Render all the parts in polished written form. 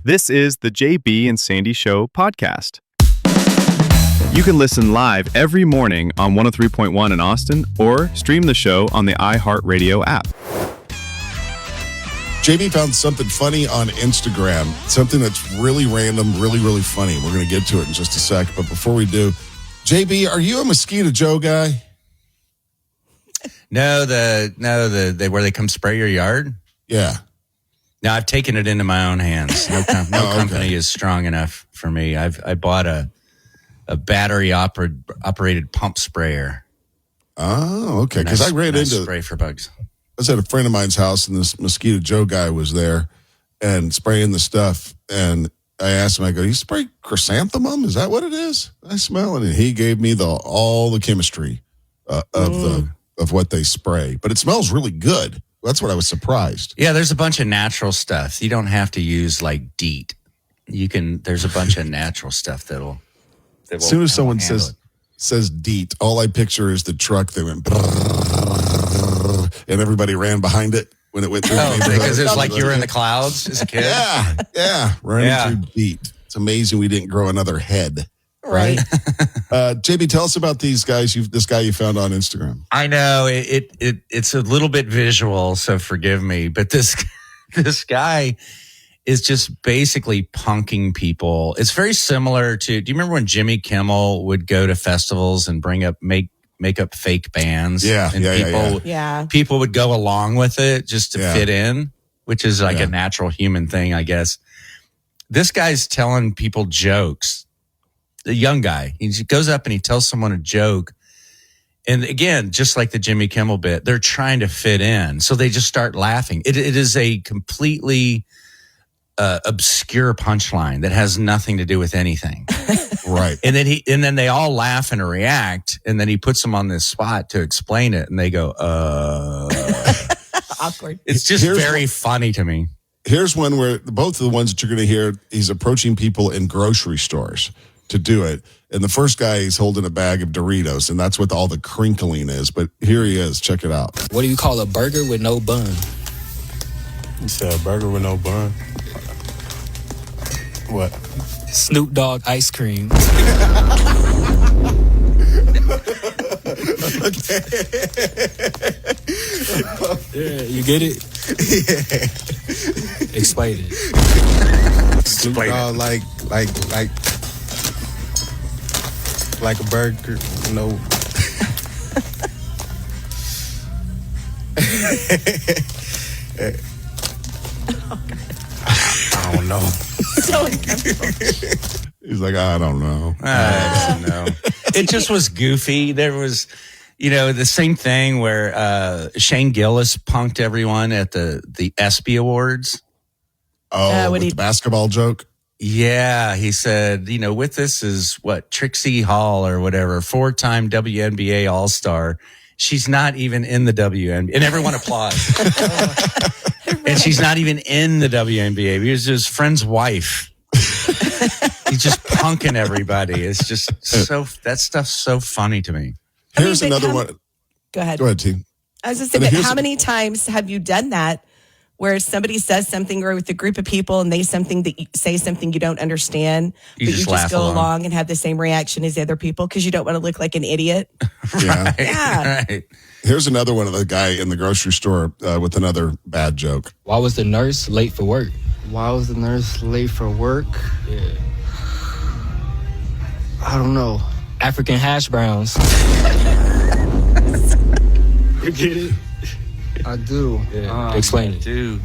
This is the JB and Sandy Show podcast. You can listen live every morning on 103.1 in Austin or stream the show on the iHeartRadio app. JB found something funny on Instagram, something that's really random, really, really funny. We're going to get to it in just a sec. But before we do, JB, are you a Mosquito Joe guy? No, where they come spray your yard? Yeah. No, I've taken it into my own hands. No company is strong enough for me. I bought a battery operated pump sprayer. Oh, okay. Because I ran into spray for bugs. I was at a friend of mine's house, and this Mosquito Joe guy was there and spraying the stuff. And I asked him, I go, "You spray chrysanthemum? Is that what it is? I smell it." And he gave me all the chemistry of what they spray, but it smells really good. That's what I was surprised. Yeah, there's a bunch of natural stuff. You don't have to use like DEET. There's a bunch of natural stuff that'll. As soon as someone says DEET, all I picture is the truck that went and everybody ran behind it when it went through. Because it's like you were in the clouds as a kid. Yeah, running through DEET. It's amazing we didn't grow another head. Right. JB, tell us about these guys. This guy you found on Instagram. I know it's a little bit visual, so forgive me. But this guy is just basically punking people. It's very similar to. Do you remember when Jimmy Kimmel would go to festivals and make up fake bands? People would go along with it just to fit in, which is like a natural human thing, I guess. This guy's telling people jokes. The young guy, he goes up and he tells someone a joke. And again, just like the Jimmy Kimmel bit, they're trying to fit in. So they just start laughing. It is a completely obscure punchline that has nothing to do with anything. Right. And then they all laugh and react. And then he puts them on this spot to explain it. And they go, Awkward. It's just very funny to me. Here's one where both of the ones that you're going to hear, he's approaching people in grocery stores to do it. And the first guy, he's holding a bag of Doritos, and that's what all the crinkling is. But here he is. Check it out. What do you call a burger with no bun? You said a burger with no bun? What? Snoop Dogg ice cream. Yeah, you get it? Yeah. Explain it. Snoop Dogg like a burger, no. I don't know. So uncomfortable. He's like, I don't know. I don't know. It just was goofy. There was, the same thing where Shane Gillis punked everyone at the ESPY Awards. Oh, with the basketball joke? Yeah, he said, with this is Trixie Hall or whatever, 4-time WNBA All-Star. She's not even in the WNBA. And everyone applauds. And she's not even in the WNBA. He was his friend's wife. He's just punking everybody. It's just that stuff's so funny to me. Here's another one. Go ahead. Go ahead, T. I was just saying, how many times have you done that? Where somebody says something or with a group of people and they say something you don't understand, but you just go along and have the same reaction as the other people because you don't want to look like an idiot. Yeah. Yeah. Right. Here's another one of the guy in the grocery store with another bad joke. Why was the nurse late for work? Why was the nurse late for work? Yeah. I don't know. African hash browns. You get it? I do. Yeah. Explain it. Dude.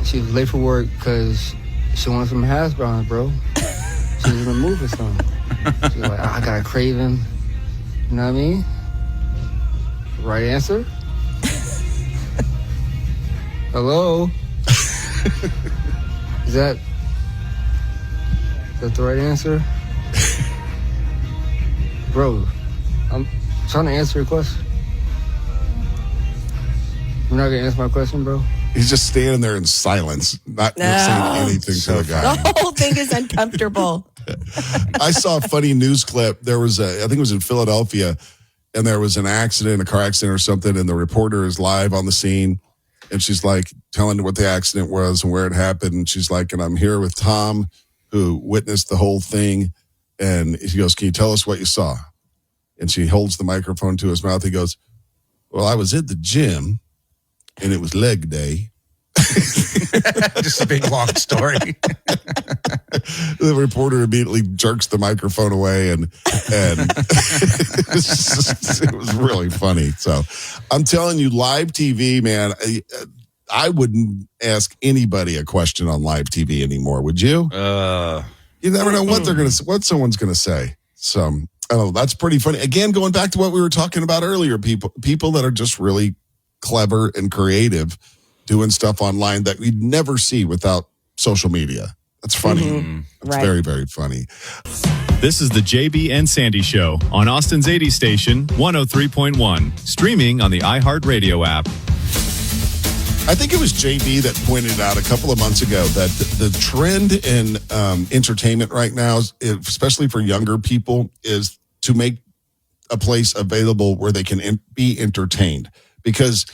She was late for work because she wanted some hash browns, bro. She was in the mood for something. She was like, I got a craving. You know what I mean? Right answer? Hello? Is that the right answer? Bro, I'm trying to answer your question. You're not going to answer my question, bro? He's just standing there in silence, not saying anything to the guy. The whole thing is uncomfortable. I saw a funny news clip. There was I think it was in Philadelphia, and there was an accident, a car accident or something, and the reporter is live on the scene, And she's like telling what the accident was and where it happened. And she's like, and I'm here with Tom, who witnessed the whole thing. And he goes, can you tell us what you saw? And she holds the microphone to his mouth. He goes, well, I was at the gym and it was leg day. Just a big long story. The reporter immediately jerks the microphone away, and it was really funny. So I'm telling you, live TV, man, I wouldn't ask anybody a question on live TV anymore. Would you? You never know what someone's gonna say. So I don't know. That's pretty funny. Again, going back to what we were talking about earlier, people that are just really clever and creative, doing stuff online that we'd never see without social media. That's funny. It's very, very funny. This is the JB and Sandy Show on Austin's 80 station, 103.1, streaming on the iHeartRadio app. I think it was JB that pointed out a couple of months ago that the trend in entertainment right now, especially for younger people, is to make a place available where they can be entertained. Because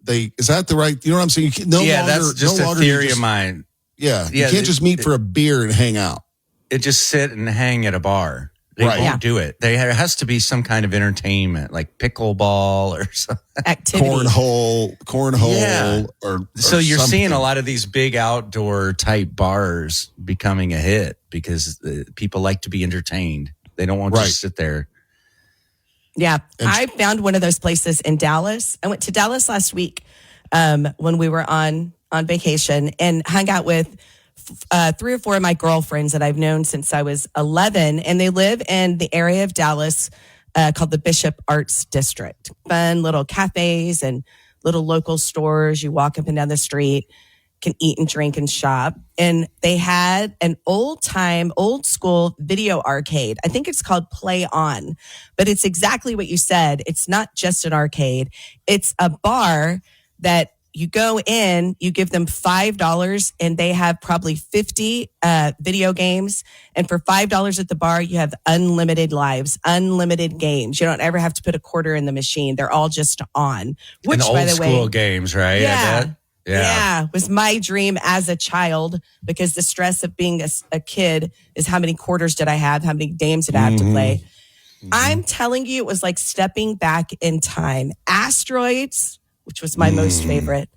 is that the right, you know what I'm saying? That's just a theory of mine. Yeah, you can't just meet for a beer and hang out. It just sit and hang at a bar. They won't do it. There has to be some kind of entertainment, like pickleball or something. Activity. Cornhole. Yeah. Or so you're something. seeing a lot of these big outdoor type bars becoming a hit because people like to be entertained. They don't want to just sit there. Yeah, I found one of those places in Dallas. I went to Dallas last week when we were on vacation and hung out with 3 or 4 of my girlfriends that I've known since I was 11, and they live in the area of Dallas called the Bishop Arts District. Fun little cafes and little local stores. You walk up and down the street, can eat and drink and shop. And they had an old school video arcade. I think it's called Play On, but it's exactly what you said. It's not just an arcade. It's a bar that you go in, you give them $5, and they have probably 50 video games. And for $5 at the bar, you have unlimited lives, unlimited games. You don't ever have to put a quarter in the machine. They're all just on. Which, and by the way, old school games, right? Yeah. I bet. Yeah, was my dream as a child, because the stress of being a kid is how many quarters did I have? How many games did I have to play? I'm telling you, it was like stepping back in time. Asteroids, which was my most favorite.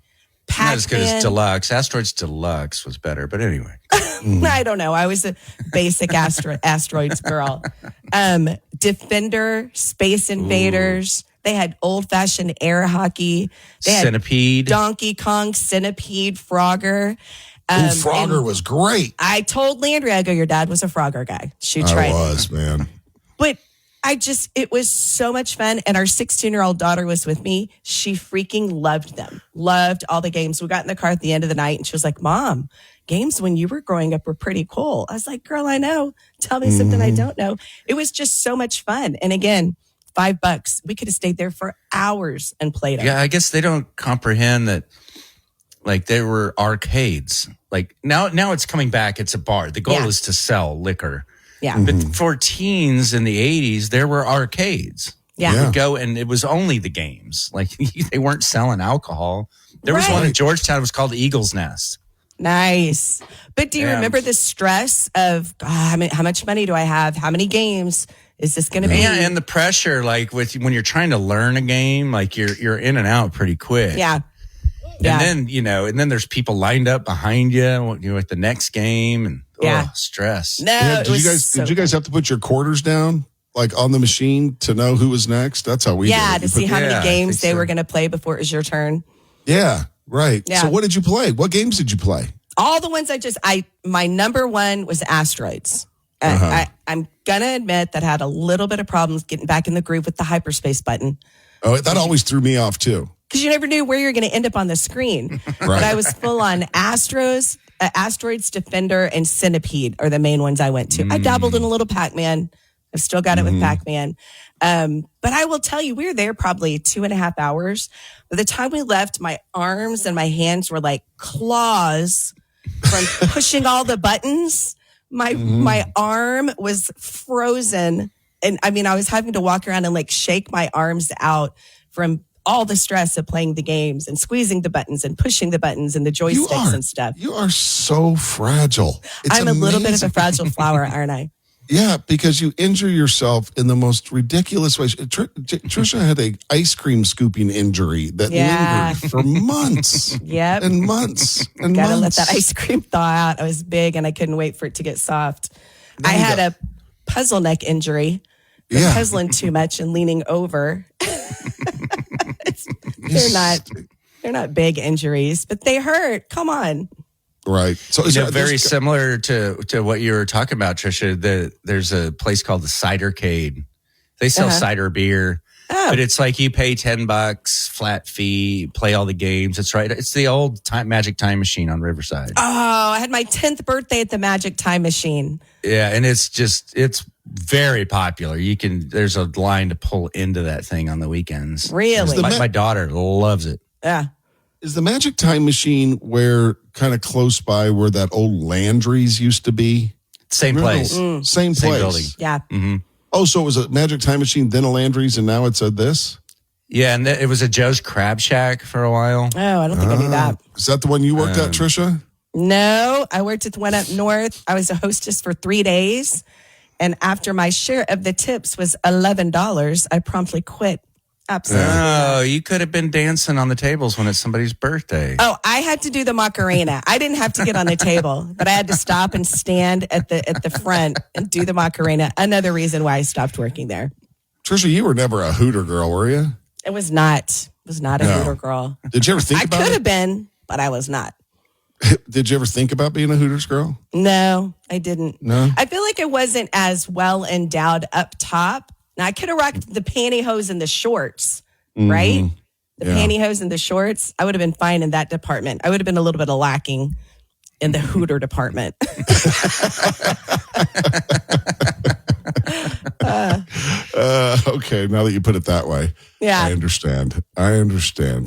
Pac-Man. Not as good as Deluxe. Asteroids Deluxe was better, but anyway. I don't know. I was a basic Asteroids girl. Defender, Space Invaders. They had old-fashioned air hockey. They had Centipede. Donkey Kong, Centipede, Frogger. Frogger was great. I told Landry, I go, your dad was a Frogger guy. She tried. I was, man. But it was so much fun. And our 16-year-old daughter was with me. She freaking loved them. Loved all the games. We got in the car at the end of the night and she was like, Mom, games when you were growing up were pretty cool. I was like, girl, I know. Tell me something I don't know. It was just so much fun. And again, $5. We could have stayed there for hours and played. Yeah, I guess they don't comprehend that. Like, there were arcades. Like now it's coming back. It's a bar. The goal is to sell liquor. Yeah. But for teens in the 80s, there were arcades. Yeah. You would go and it was only the games. Like, they weren't selling alcohol. There was one in Georgetown. It was called Eagle's Nest. Nice. But do you remember the stress of how much money do I have? How many games is this going to be? Yeah, and the pressure, like when you're trying to learn a game, like you're in and out pretty quick. Yeah. And then there's people lined up behind you at the next game, and stress. No, did you guys have to put your quarters down like on the machine to know who was next? That's how we did it. To see how many games they were going to play before it was your turn. Yeah, right. Yeah. So what did you play? What games did you play? All the ones my number one was Asteroids. I'm going to admit that I had a little bit of problems getting back in the groove with the hyperspace button. Oh, that always threw me off too. Because you never knew where you're going to end up on the screen. But I was full on Asteroids, Defender, and Centipede are the main ones I went to. I dabbled in a little Pac-Man. I've still got it with Pac-Man. But I will tell you, we were there probably 2.5 hours. By the time we left, my arms and my hands were like claws from pushing all the buttons. My arm was frozen. And I mean, I was having to walk around and like shake my arms out from all the stress of playing the games and squeezing the buttons and pushing the buttons and the joysticks and stuff. You are so fragile. I'm a little bit of a fragile flower, aren't I? Yeah, because you injure yourself in the most ridiculous ways. Trisha had an ice cream scooping injury that lingered for months. Yep. And months. And Gotta months. let that ice cream thaw out. I was big and I couldn't wait for it to get soft. I had a puzzle neck injury. Puzzling too much and leaning over. They're not big injuries, but they hurt. Come on. Right. So very similar to what you were talking about, Trisha. There's a place called the Cidercade. They sell cider beer, but it's like you pay $10 flat fee, play all the games. It's right. It's the old Magic Time Machine on Riverside. Oh, I had my 10th birthday at the Magic Time Machine. Yeah, and it's very popular. There's a line to pull into that thing on the weekends. Really? My daughter loves it. Yeah. Is the Magic Time Machine where kind of close by where that old Landry's used to be? Same place. Same place. Building. Yeah. Mm-hmm. Oh, so it was a Magic Time Machine, then a Landry's, and now it's a this? Yeah, and it was a Joe's Crab Shack for a while. Oh, I don't think I knew that. Is that the one you worked at, Trisha? No, I worked at the one up north. I was a hostess for 3 days. And after my share of the tips was $11, I promptly quit. Absolutely. Oh, you could have been dancing on the tables when it's somebody's birthday. Oh, I had to do the Macarena. I didn't have to get on the table, but I had to stop and stand at the front and do the Macarena. Another reason why I stopped working there. Trisha, you were never a Hooter girl, were you? It was not a Hooter girl. Did you ever think about it? I could have been, but I was not. Did you ever think about being a Hooters girl? No, I didn't. No? I feel like I wasn't as well endowed up top. Now, I could have rocked the pantyhose and the shorts, right? The pantyhose and the shorts. I would have been fine in that department. I would have been a little bit of lacking in the Hooter department. Okay, now that you put it that way. Yeah. I understand.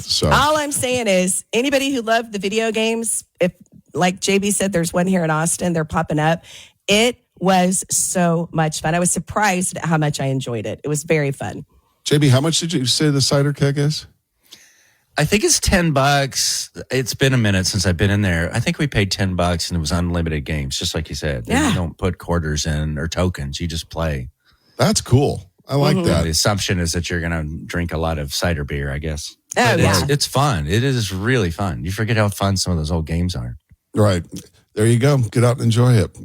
So all I'm saying is anybody who loved the video games, if like JB said, there's one here in Austin, they're popping up. It was so much fun. I was surprised at how much I enjoyed it. It was very fun. JB, how much did you say the cider keg is? I think it's $10. It's been a minute since I've been in there. I think we paid $10 and it was unlimited games, just like you said. Yeah. You don't put quarters in or tokens. You just play. That's cool. I like that. The assumption is that you're going to drink a lot of cider beer, I guess. Oh, but yeah. It's fun. It is really fun. You forget how fun some of those old games are. Right. There you go. Get out and enjoy it.